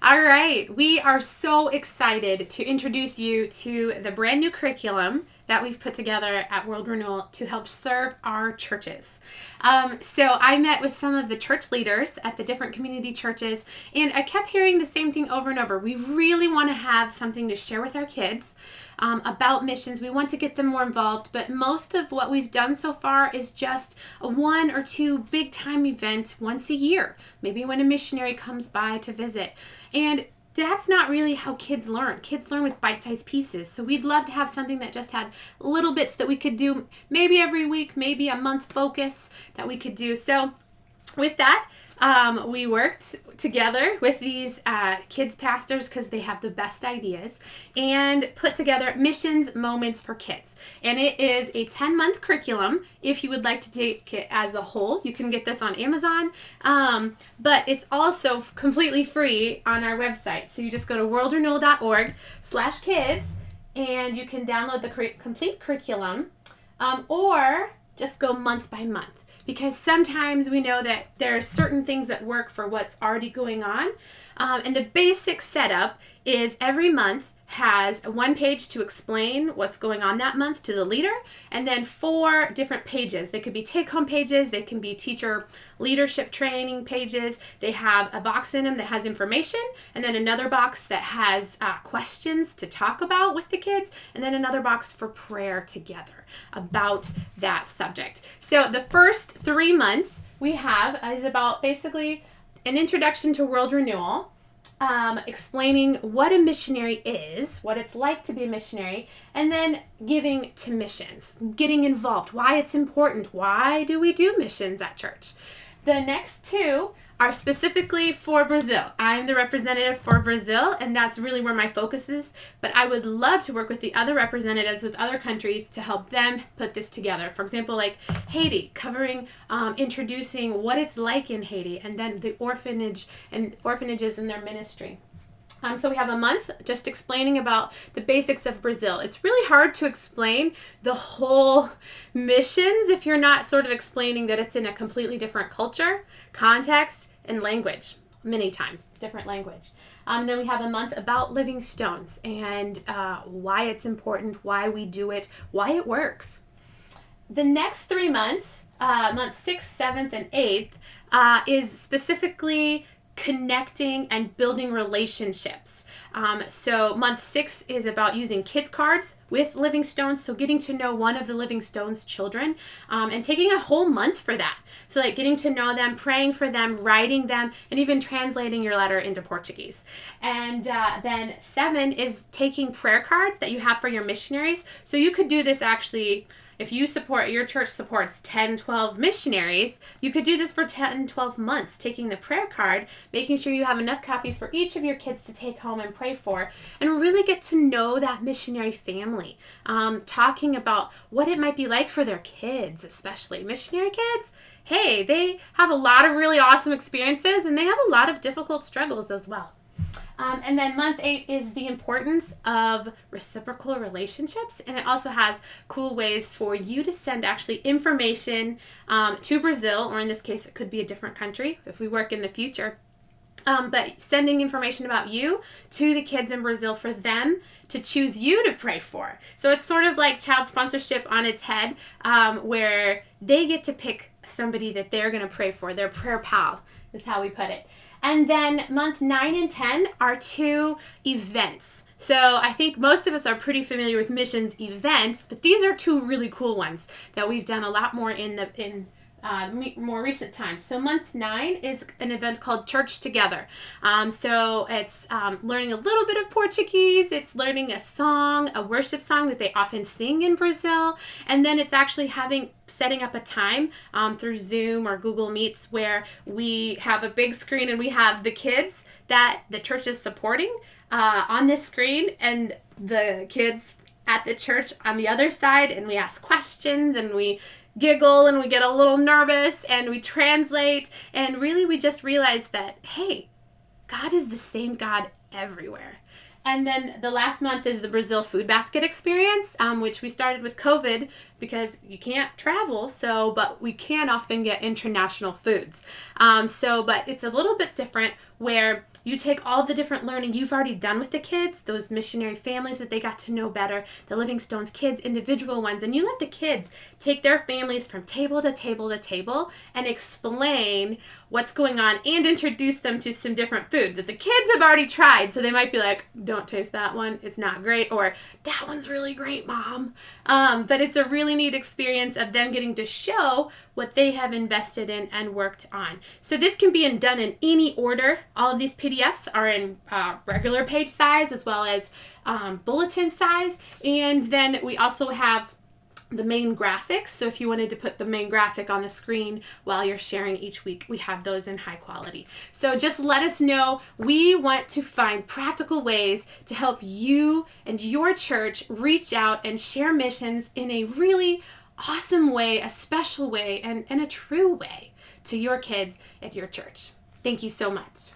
All right, we are so excited to introduce you to the brand new curriculum that we've put together at World Renewal to help serve our churches. So I met with some of the church leaders at the different community churches, and I kept hearing the same thing over and over. We really want to have something to share with our kids about missions. We want to get them more involved, but most of what we've done so far is just a 1 or 2 big time event once a year, maybe when a missionary comes by to visit. And that's not really how kids learn. Kids learn with bite-sized pieces. So we'd love to have something that just had little bits that we could do maybe every week, maybe a month focus that we could do. So with that, we worked together with these kids pastors because they have the best ideas and put together Missions Moments for Kids. And it is a 10-month curriculum. If you would like to take it as a whole, you can get this on Amazon. But it's also completely free on our website. So you just go to worldrenewal.org/kids and you can download the complete curriculum or just go month by month. Because sometimes we know that there are certain things that work for what's already going on. And the basic setup is every month has 1 page to explain what's going on that month to the leader, and then 4 different pages. They could be take-home pages, they can be teacher leadership training pages. They have a box in them that has information, and then another box that has questions to talk about with the kids, and then another box for prayer together about that subject. So the first 3 months we have is about basically an introduction to World Renewal, explaining what a missionary is, what it's like to be a missionary, and then giving to missions, getting involved, why it's important, why do we do missions at church. The next 2 are specifically for Brazil. I'm the representative for Brazil, and that's really where my focus is, but I would love to work with the other representatives with other countries to help them put this together. For example, like Haiti, covering, introducing what it's like in Haiti, and then the orphanages in their ministry. So we have a month just explaining about the basics of Brazil. It's really hard to explain the whole missions if you're not sort of explaining that it's in a completely different culture, context, and language. Many times, different language. Then we have a month about living stones and why it's important, why we do it, why it works. The next 3 months, month 6th, 7th, and 8th, is specifically connecting and building relationships. So month 6 is about using kids cards with Living Stones, so getting to know one of the Living Stones children, and taking a whole month for that. So like getting to know them, praying for them, writing them, and even translating your letter into Portuguese. And then 7 is taking prayer cards that you have for your missionaries. So you could do this actually. If your church supports 10, 12 missionaries, you could do this for 10, 12 months, taking the prayer card, making sure you have enough copies for each of your kids to take home and pray for, and really get to know that missionary family, talking about what it might be like for their kids, especially missionary kids. Hey, they have a lot of really awesome experiences, and they have a lot of difficult struggles as well. And then month 8 is the importance of reciprocal relationships, and it also has cool ways for you to send actually information to Brazil, or in this case it could be a different country if we work in the future. But sending information about you to the kids in Brazil for them to choose you to pray for. So it's sort of like child sponsorship on its head, where they get to pick somebody that they're going to pray for. Their prayer pal is how we put it. And then month 9 and 10 are 2 events. So I think most of us are pretty familiar with missions events, but these are 2 really cool ones that we've done a lot more in more recent times. So month 9 is an event called Church Together. So it's learning a little bit of Portuguese. It's learning a worship song that they often sing in Brazil. And then it's actually setting up a time through Zoom or Google Meets where we have a big screen and we have the kids that the church is supporting on this screen and the kids at the church on the other side, and we ask questions and we giggle and we get a little nervous and we translate, and really we just realize that, hey, God is the same God everywhere. And then the last month is the Brazil Food Basket Experience, which we started with COVID because you can't travel, but we can often get international foods. But it's a little bit different where you take all the different learning you've already done with the kids, those missionary families that they got to know better, the Livingstone's kids, individual ones, and you let the kids take their families from table to table to table and explain what's going on and introduce them to some different food that the kids have already tried. So they might be like, don't taste that one, it's not great, or that one's really great, Mom. But it's a really neat experience of them getting to show what they have invested in and worked on. So this can be done in any order. All of these PDFs are in regular page size as well as bulletin size. And then we also have the main graphics. So if you wanted to put the main graphic on the screen while you're sharing each week, we have those in high quality. So just let us know. We want to find practical ways to help you and your church reach out and share missions in a really awesome way, a special way, and a true way to your kids at your church. Thank you so much.